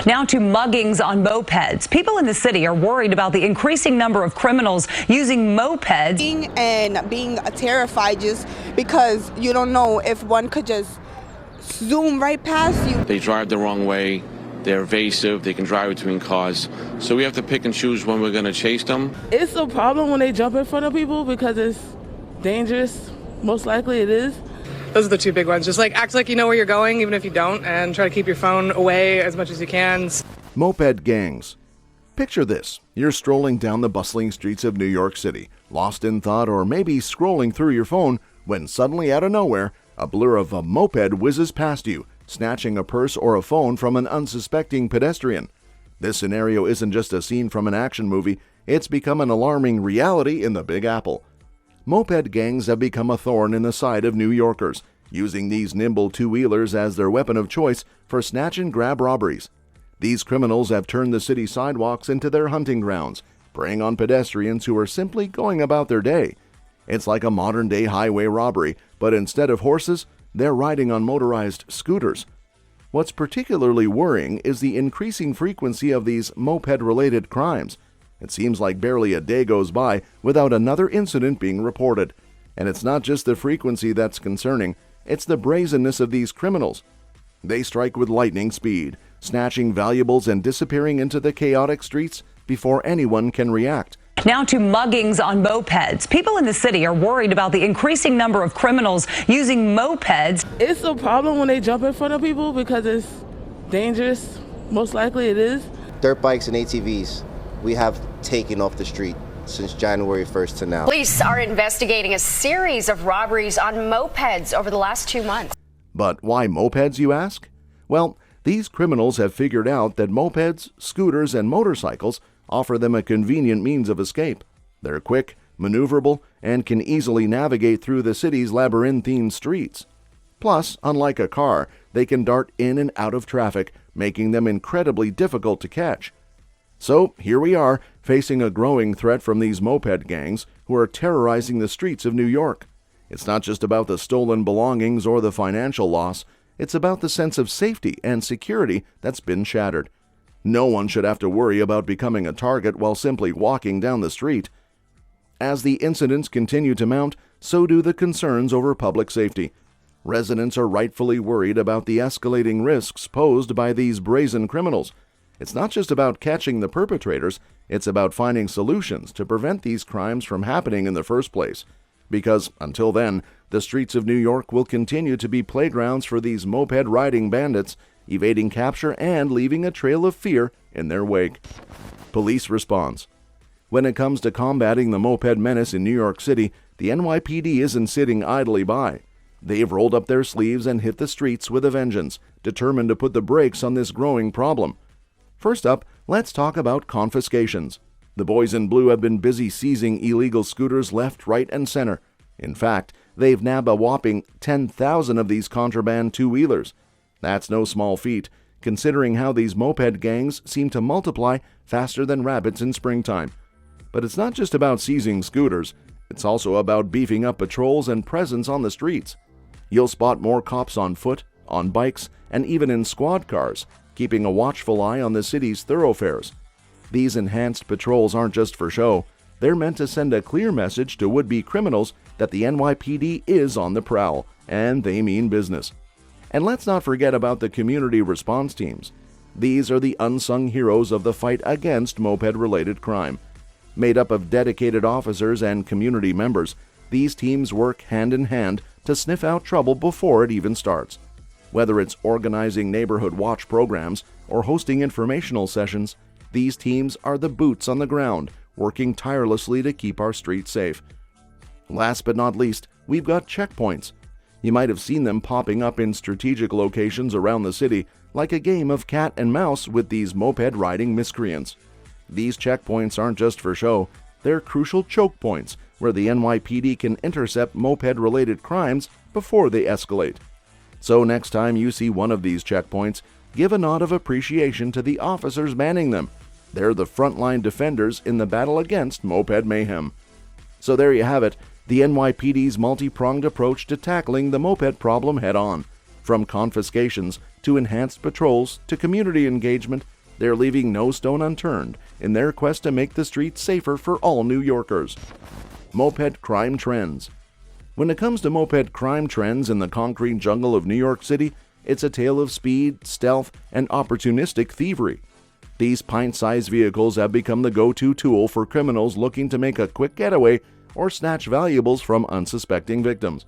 Now to muggings on mopeds. People in the city are worried about the increasing number of criminals using mopeds. Being terrified just because you don't know if one could just zoom right past you. They drive the wrong way. They're evasive. They can drive between cars. So we have to pick and choose when we're going to chase them. It's a problem when they jump in front of people because it's dangerous. Most likely it is. Those are the two big ones. Just act like you know where you're going, even if you don't, and try to keep your phone away as much as you can. Moped gangs. Picture this. You're strolling down the bustling streets of New York City, lost in thought or maybe scrolling through your phone, when suddenly out of nowhere, a blur of a moped whizzes past you, snatching a purse or a phone from an unsuspecting pedestrian. This scenario isn't just a scene from an action movie, it's become an alarming reality in the Big Apple. Moped gangs have become a thorn in the side of New Yorkers, using these nimble two-wheelers as their weapon of choice for snatch-and-grab robberies. These criminals have turned the city sidewalks into their hunting grounds, preying on pedestrians who are simply going about their day. It's like a modern-day highway robbery, but instead of horses, they're riding on motorized scooters. What's particularly worrying is the increasing frequency of these moped-related crimes. It seems like barely a day goes by without another incident being reported. And it's not just the frequency that's concerning, it's the brazenness of these criminals. They strike with lightning speed, snatching valuables and disappearing into the chaotic streets before anyone can react. Now to muggings on mopeds. People in the city are worried about the increasing number of criminals using mopeds. It's a problem when they jump in front of people because it's dangerous. Most likely it is. Dirt bikes and ATVs, we have taken off the street since January 1st to now. Police are investigating a series of robberies on mopeds over the last 2 months. But why mopeds, you ask? Well, these criminals have figured out that mopeds, scooters, and motorcycles offer them a convenient means of escape. They're quick, maneuverable, and can easily navigate through the city's labyrinthine streets. Plus, unlike a car, they can dart in and out of traffic, making them incredibly difficult to catch. So here we are, facing a growing threat from these moped gangs who are terrorizing the streets of New York. It's not just about the stolen belongings or the financial loss, it's about the sense of safety and security that's been shattered. No one should have to worry about becoming a target while simply walking down the street. As the incidents continue to mount, so do the concerns over public safety. Residents are rightfully worried about the escalating risks posed by these brazen criminals. It's not just about catching the perpetrators, it's about finding solutions to prevent these crimes from happening in the first place. Because, until then, the streets of New York will continue to be playgrounds for these moped-riding bandits, evading capture and leaving a trail of fear in their wake. Police response. When it comes to combating the moped menace in New York City, the NYPD isn't sitting idly by. They've rolled up their sleeves and hit the streets with a vengeance, determined to put the brakes on this growing problem. First up, let's talk about confiscations. The boys in blue have been busy seizing illegal scooters left, right, and center. In fact, they've nabbed a whopping 10,000 of these contraband two-wheelers. That's no small feat, considering how these moped gangs seem to multiply faster than rabbits in springtime. But it's not just about seizing scooters, it's also about beefing up patrols and presence on the streets. You'll spot more cops on foot, on bikes, and even in squad cars, keeping a watchful eye on the city's thoroughfares. These enhanced patrols aren't just for show, they're meant to send a clear message to would-be criminals that the NYPD is on the prowl, and they mean business. And let's not forget about the community response teams. These are the unsung heroes of the fight against moped-related crime. Made up of dedicated officers and community members, these teams work hand in hand to sniff out trouble before it even starts. Whether it's organizing neighborhood watch programs or hosting informational sessions, these teams are the boots on the ground, working tirelessly to keep our streets safe. Last but not least, we've got checkpoints. You might have seen them popping up in strategic locations around the city, like a game of cat and mouse with these moped-riding miscreants. These checkpoints aren't just for show, they're crucial choke points where the NYPD can intercept moped-related crimes before they escalate. So next time you see one of these checkpoints, give a nod of appreciation to the officers manning them. They're the frontline defenders in the battle against moped mayhem. So there you have it, the NYPD's multi-pronged approach to tackling the moped problem head-on. From confiscations to enhanced patrols to community engagement, they're leaving no stone unturned in their quest to make the streets safer for all New Yorkers. Moped crime trends. When it comes to moped crime trends in the concrete jungle of New York City, it's a tale of speed, stealth, and opportunistic thievery. These pint-sized vehicles have become the go-to tool for criminals looking to make a quick getaway or snatch valuables from unsuspecting victims.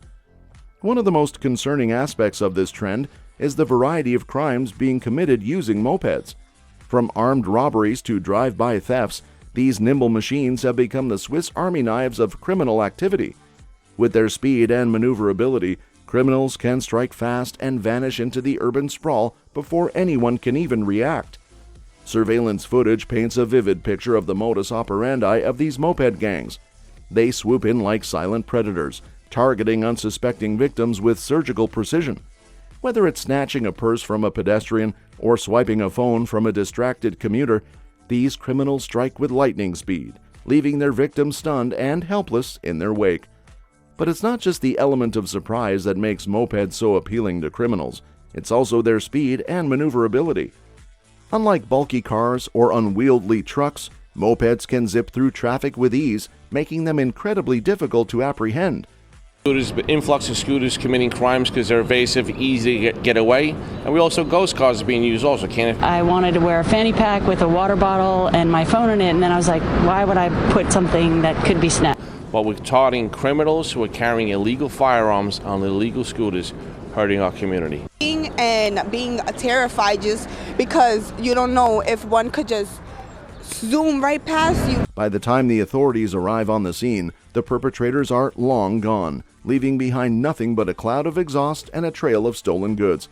One of the most concerning aspects of this trend is the variety of crimes being committed using mopeds. From armed robberies to drive-by thefts, these nimble machines have become the Swiss Army knives of criminal activity. With their speed and maneuverability, criminals can strike fast and vanish into the urban sprawl before anyone can even react. Surveillance footage paints a vivid picture of the modus operandi of these moped gangs. They swoop in like silent predators, targeting unsuspecting victims with surgical precision. Whether it's snatching a purse from a pedestrian or swiping a phone from a distracted commuter, these criminals strike with lightning speed, leaving their victims stunned and helpless in their wake. But it's not just the element of surprise that makes mopeds so appealing to criminals. It's also their speed and maneuverability. Unlike bulky cars or unwieldy trucks, mopeds can zip through traffic with ease, making them incredibly difficult to apprehend. Influx of scooters committing crimes because they're evasive, easy to get away. And we also, ghost cars are being used also, can't it? I wanted to wear a fanny pack with a water bottle and my phone in it, and then I was like, why would I put something that could be snatched? Well, we're targeting criminals who are carrying illegal firearms on illegal scooters, hurting our community. Being terrified just because you don't know if one could just zoom right past you. By the time the authorities arrive on the scene, the perpetrators are long gone, leaving behind nothing but a cloud of exhaust and a trail of stolen goods.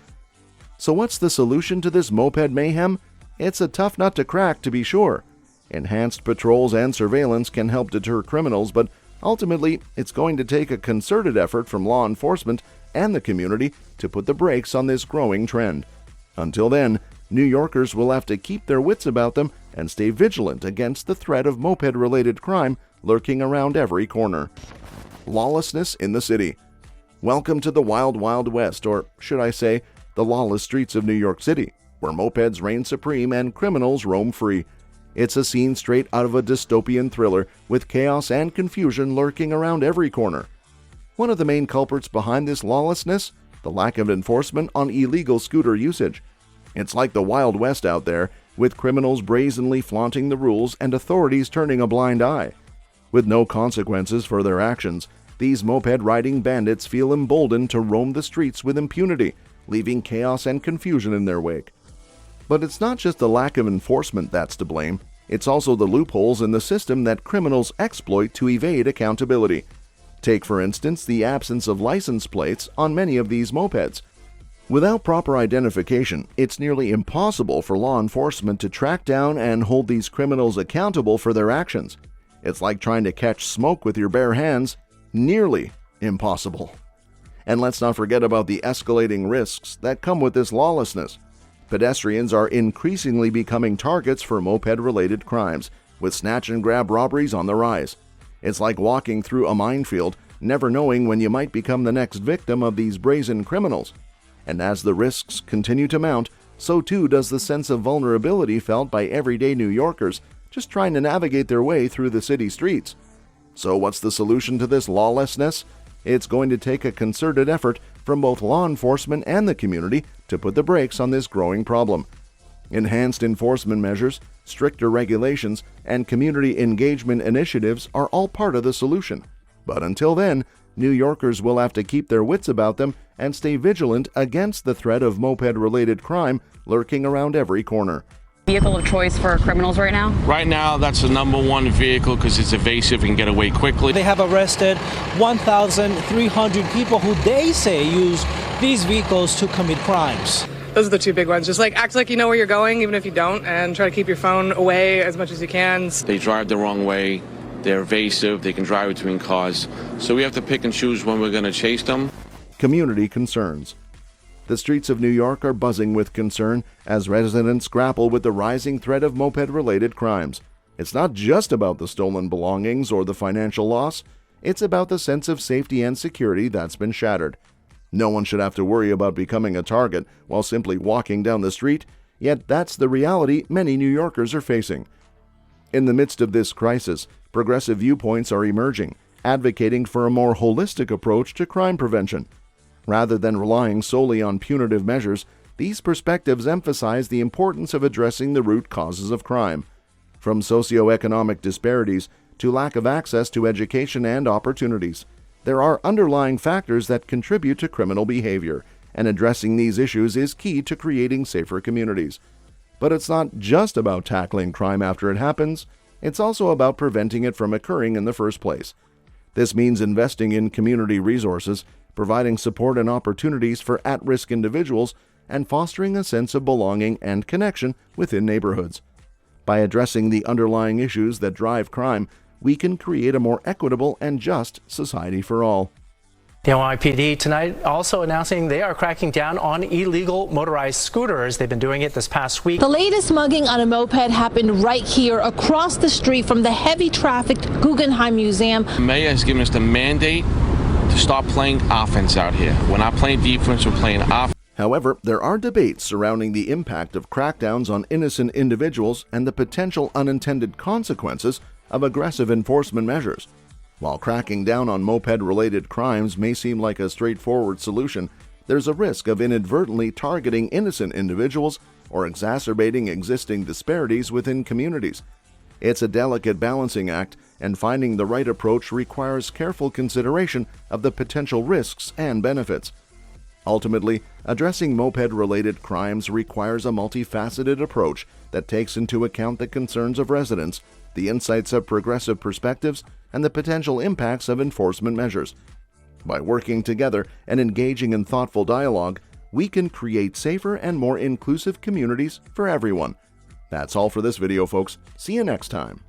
So what's the solution to this moped mayhem? It's a tough nut to crack, to be sure. Enhanced patrols and surveillance can help deter criminals, but ultimately, it's going to take a concerted effort from law enforcement and the community to put the brakes on this growing trend. Until then, New Yorkers will have to keep their wits about them and stay vigilant against the threat of moped-related crime lurking around every corner. Lawlessness in the city. Welcome to the Wild Wild West, or should I say, the lawless streets of New York City, where mopeds reign supreme and criminals roam free. It's a scene straight out of a dystopian thriller, with chaos and confusion lurking around every corner. One of the main culprits behind this lawlessness? The lack of enforcement on illegal scooter usage. It's like the Wild West out there, with criminals brazenly flaunting the rules and authorities turning a blind eye. With no consequences for their actions, these moped-riding bandits feel emboldened to roam the streets with impunity, leaving chaos and confusion in their wake. But it's not just the lack of enforcement that's to blame. It's also the loopholes in the system that criminals exploit to evade accountability. Take, for instance, the absence of license plates on many of these mopeds. Without proper identification, it's nearly impossible for law enforcement to track down and hold these criminals accountable for their actions. It's like trying to catch smoke with your bare hands. Nearly impossible. And let's not forget about the escalating risks that come with this lawlessness. Pedestrians are increasingly becoming targets for moped-related crimes, with snatch-and-grab robberies on the rise. It's like walking through a minefield, never knowing when you might become the next victim of these brazen criminals. And as the risks continue to mount, so too does the sense of vulnerability felt by everyday New Yorkers just trying to navigate their way through the city streets. So what's the solution to this lawlessness? It's going to take a concerted effort from both law enforcement and the community to put the brakes on this growing problem. Enhanced enforcement measures, stricter regulations, and community engagement initiatives are all part of the solution. But until then, New Yorkers will have to keep their wits about them and stay vigilant against the threat of moped-related crime lurking around every corner. Vehicle of choice for criminals right now? Right now, that's the number one vehicle because it's evasive and can get away quickly. They have arrested 1,300 people who they say use these vehicles to commit crimes. Those are the two big ones. Just act like you know where you're going, even if you don't, and try to keep your phone away as much as you can. They drive the wrong way. They're evasive. They can drive between cars. So we have to pick and choose when we're going to chase them. Community concerns. The streets of New York are buzzing with concern as residents grapple with the rising threat of moped-related crimes. It's not just about the stolen belongings or the financial loss. It's about the sense of safety and security that's been shattered. No one should have to worry about becoming a target while simply walking down the street, yet that's the reality many New Yorkers are facing. In the midst of this crisis, progressive viewpoints are emerging, advocating for a more holistic approach to crime prevention. Rather than relying solely on punitive measures, these perspectives emphasize the importance of addressing the root causes of crime. From socioeconomic disparities to lack of access to education and opportunities, there are underlying factors that contribute to criminal behavior, and addressing these issues is key to creating safer communities. But it's not just about tackling crime after it happens, it's also about preventing it from occurring in the first place. This means investing in community resources, providing support and opportunities for at-risk individuals, and fostering a sense of belonging and connection within neighborhoods. By addressing the underlying issues that drive crime, we can create a more equitable and just society for all. The NYPD tonight also announcing they are cracking down on illegal motorized scooters. They've been doing it this past week. The latest mugging on a moped happened right here across the street from the heavy trafficked Guggenheim Museum. The mayor has given us the mandate to start playing offense out here. We're not playing defense, we're playing offense. However, there are debates surrounding the impact of crackdowns on innocent individuals and the potential unintended consequences of aggressive enforcement measures. While cracking down on moped-related crimes may seem like a straightforward solution, there's a risk of inadvertently targeting innocent individuals or exacerbating existing disparities within communities. It's a delicate balancing act, and finding the right approach requires careful consideration of the potential risks and benefits. Ultimately, addressing moped-related crimes requires a multifaceted approach that takes into account the concerns of residents, the insights of progressive perspectives, and the potential impacts of enforcement measures. By working together and engaging in thoughtful dialogue, we can create safer and more inclusive communities for everyone. That's all for this video, folks. See you next time.